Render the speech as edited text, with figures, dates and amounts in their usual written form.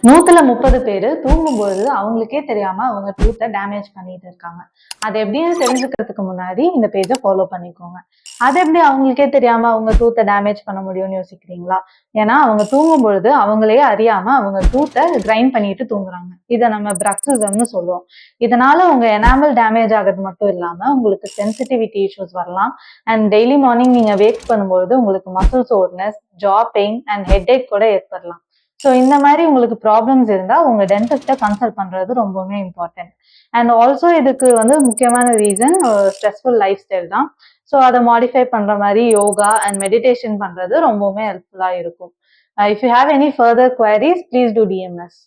130 பேரு தூங்கும்போது அவங்களுக்கே தெரியாம அவங்க டூத்தை டேமேஜ் பண்ணிட்டு இருக்காங்க. அது எப்படின்னு தெரிஞ்சுக்கிறதுக்கு முன்னாடி இந்த பேஜை ஃபாலோ பண்ணிக்கோங்க. அது எப்படி அவங்களுக்கே தெரியாம அவங்க டூத்தை டேமேஜ் பண்ண முடியும்னு யோசிக்கிறீங்களா? ஏன்னா அவங்க தூங்கும் பொழுது அவங்களே அறியாம அவங்க டூத்தை கிரைண்ட் பண்ணிட்டு தூங்குறாங்க. இதை நம்ம பிரக்சிசம்னு சொல்லுவோம். இதனால உங்க எனாமல் டேமேஜ் ஆகிறது மட்டும் இல்லாம உங்களுக்கு சென்சிட்டிவிட்டி இஷ்யூஸ் வரலாம். அண்ட் டெய்லி மார்னிங் நீங்க வேக் பண்ணும்போது உங்களுக்கு muscle soreness, jaw pain and headache கூட ஏற்படலாம். ஸோ இந்த மாதிரி உங்களுக்கு ப்ராப்ளம்ஸ் இருந்தா உங்க டென்டிஸ்ட கன்சல்ட் பண்றது ரொம்பவுமே இம்பார்ட்டன்ட். அண்ட் ஆல்சோ இதுக்கு வந்து முக்கியமான ரீசன் ஸ்ட்ரெஸ்ஃபுல் லைஃப் ஸ்டைல் தான். ஸோ அதை மாடிஃபை பண்ற மாதிரி யோகா அண்ட் மெடிடேஷன் பண்றது ரொம்பவுமே ஹெல்ப்ஃபுல்லா இருக்கும். If you have any further queries please do TMS.